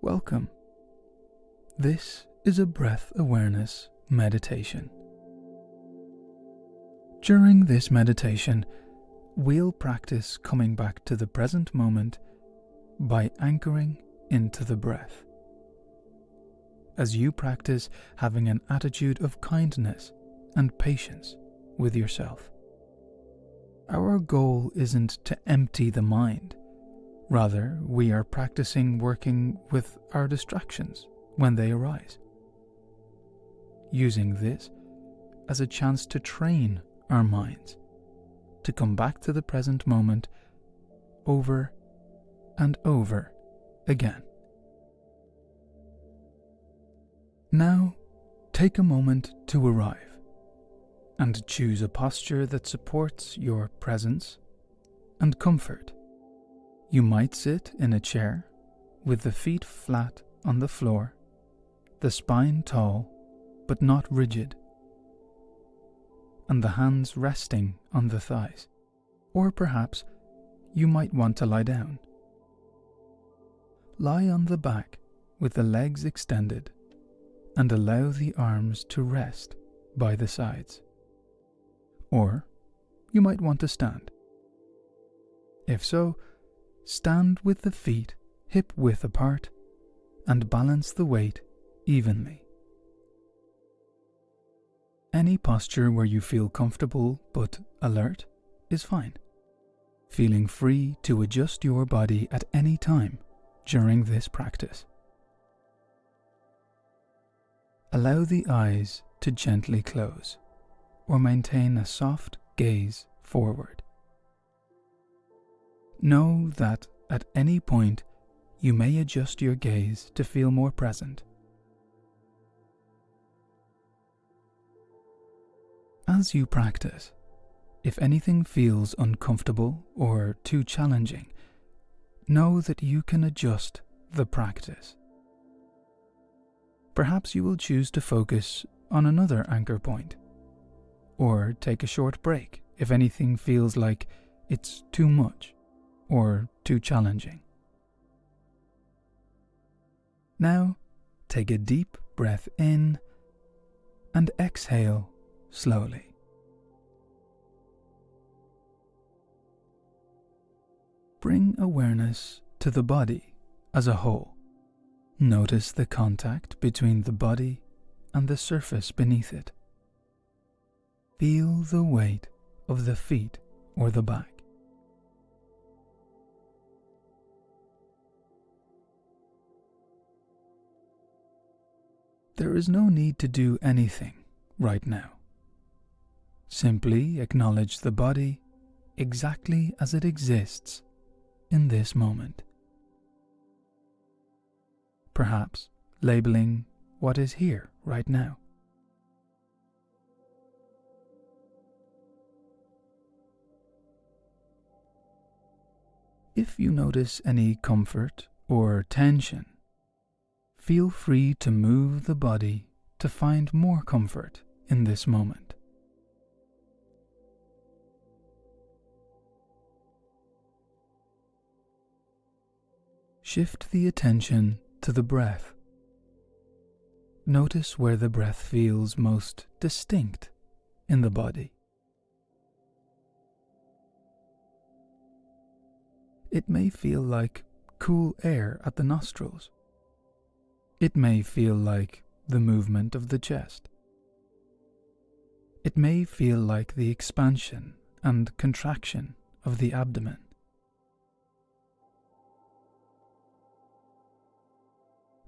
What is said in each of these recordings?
Welcome. This is a breath awareness meditation. During this meditation, we'll practice coming back to the present moment by anchoring into the breath. As you practice having an attitude of kindness and patience with yourself. Our goal isn't to empty the mind. Rather, we are practicing working with our distractions when they arise, using this as a chance to train our minds to come back to the present moment over and over again. Now, take a moment to arrive and choose a posture that supports your presence and comfort. You might sit in a chair with the feet flat on the floor, the spine tall but not rigid, and the hands resting on the thighs. Or perhaps you might want to lie down. Lie on the back with the legs extended and allow the arms to rest by the sides. Or you might want to stand. If so, stand with the feet hip-width apart and balance the weight evenly. Any posture where you feel comfortable but alert is fine, feeling free to adjust your body at any time during this practice. Allow the eyes to gently close or maintain a soft gaze forward. Know that at any point you may adjust your gaze to feel more present. As you practice, if anything feels uncomfortable or too challenging, know that you can adjust the practice. Perhaps you will choose to focus on another anchor point, or take a short break if anything feels like it's too much or too challenging. Now, take a deep breath in and exhale slowly. Bring awareness to the body as a whole. Notice the contact between the body and the surface beneath it. Feel the weight of the feet or the back. There is no need to do anything right now. Simply acknowledge the body exactly as it exists in this moment. Perhaps labeling what is here right now. If you notice any comfort or tension, feel free to move the body to find more comfort in this moment. Shift the attention to the breath. Notice where the breath feels most distinct in the body. It may feel like cool air at the nostrils. It may feel like the movement of the chest. It may feel like the expansion and contraction of the abdomen.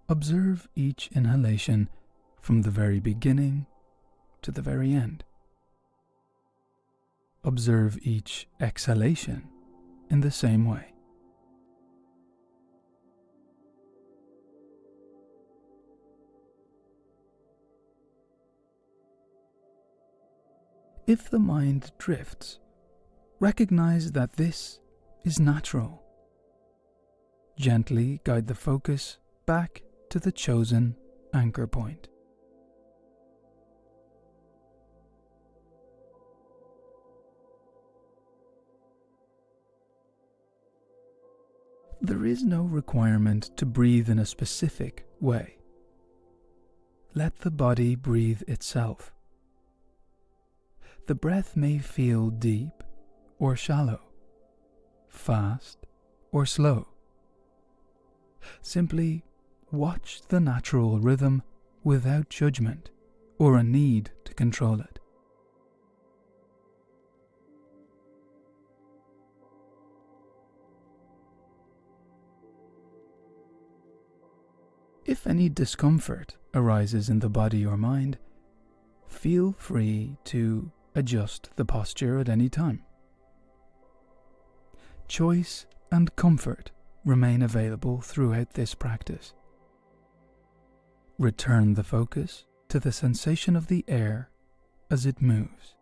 Observe each inhalation from the very beginning to the very end. Observe each exhalation in the same way. If the mind drifts, recognize that this is natural. Gently guide the focus back to the chosen anchor point. There is no requirement to breathe in a specific way. Let the body breathe itself. The breath may feel deep or shallow, fast or slow. Simply watch the natural rhythm without judgment or a need to control it. If any discomfort arises in the body or mind, feel free to adjust the posture at any time. Choice and comfort remain available throughout this practice. Return the focus to the sensation of the air as it moves.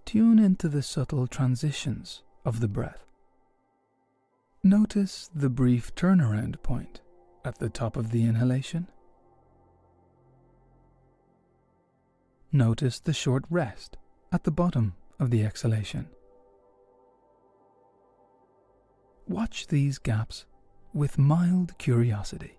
Tune into the subtle transitions of the breath. Notice the brief turnaround point at the top of the inhalation. Notice the short rest at the bottom of the exhalation. Watch these gaps with mild curiosity.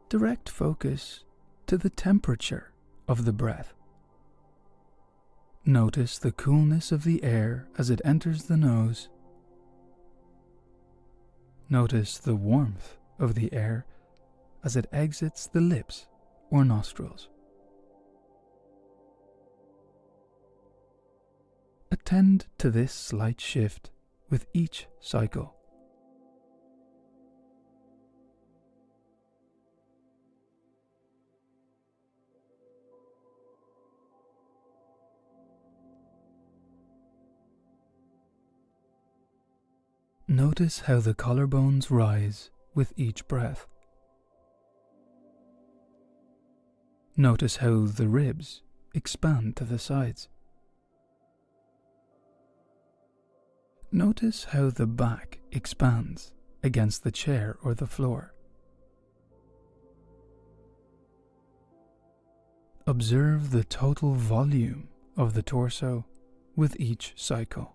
Direct focus to the temperature of the breath. Notice the coolness of the air as it enters the nose. Notice the warmth of the air as it exits the lips or nostrils. Attend to this slight shift with each cycle. Notice how the collarbones rise with each breath. Notice how the ribs expand to the sides. Notice how the back expands against the chair or the floor. Observe the total volume of the torso with each cycle.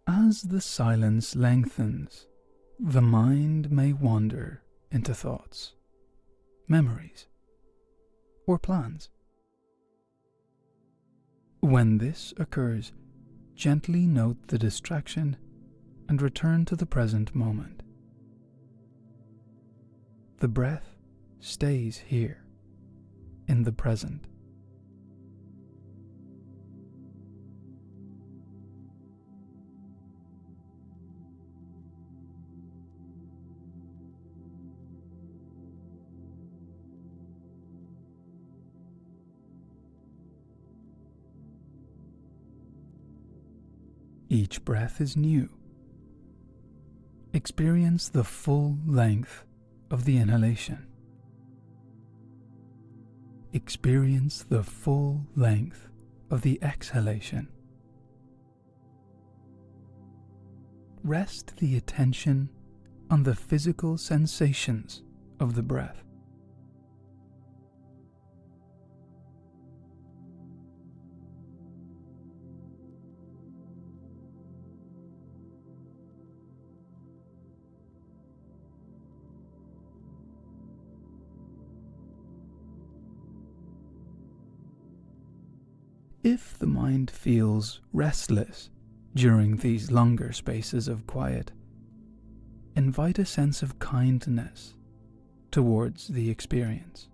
As the silence lengthens, the mind may wander into thoughts, memories, or plans. When this occurs, gently note the distraction and return to the present moment. The breath stays here, in the present. Each breath is new. Experience the full length of the inhalation. Experience the full length of the exhalation. Rest the attention on the physical sensations of the breath. If the mind feels restless during these longer spaces of quiet, invite a sense of kindness towards the experience.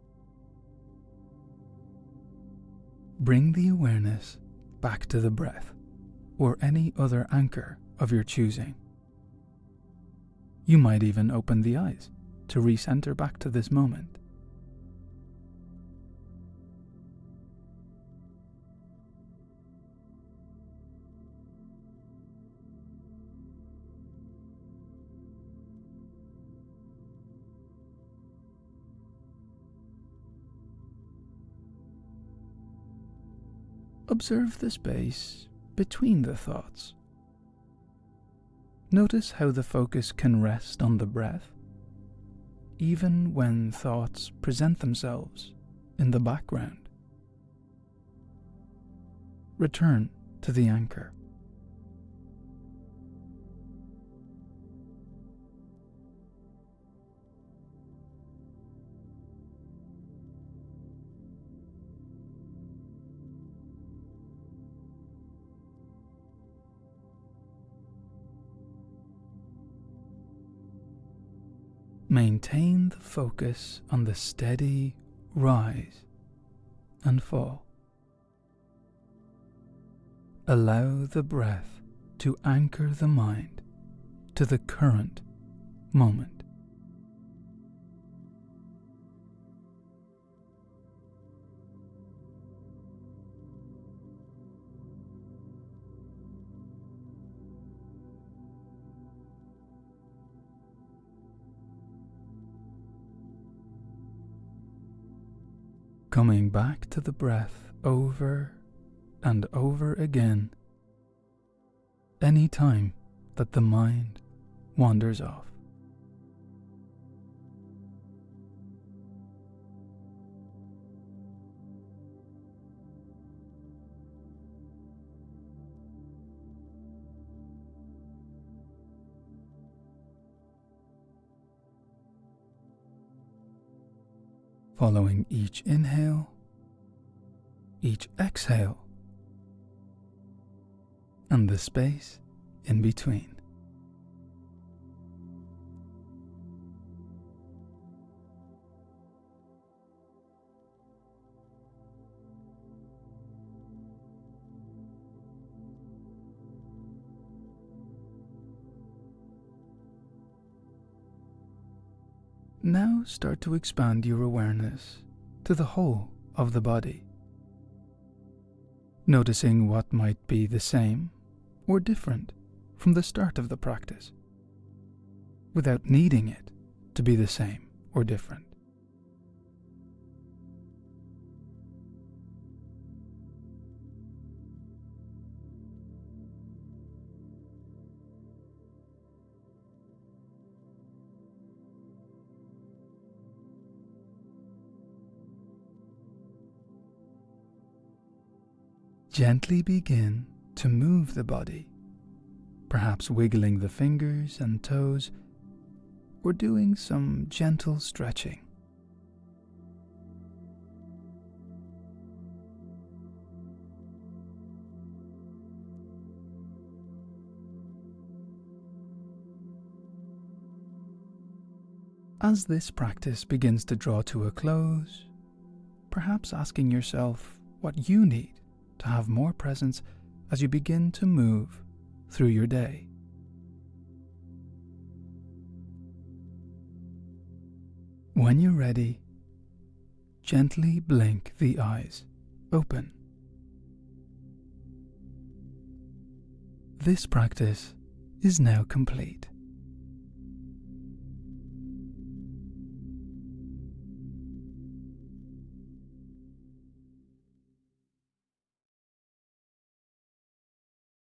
Bring the awareness back to the breath or any other anchor of your choosing. You might even open the eyes to recenter back to this moment. observe the space between the thoughts. Notice how the focus can rest on the breath, even when thoughts present themselves in the background. Return to the anchor. Maintain the focus on the steady rise and fall. Allow the breath to anchor the mind to the current moment. Coming back to the breath over and over again, any time that the mind wanders off. Following each inhale, each exhale, and the space in between. Now start to expand your awareness to the whole of the body, noticing what might be the same or different from the start of the practice, without needing it to be the same or different. Gently begin to move the body, perhaps wiggling the fingers and toes or doing some gentle stretching. As this practice begins to draw to a close, perhaps asking yourself what you need to have more presence as you begin to move through your day. When you're ready, gently blink the eyes open. This practice is now complete.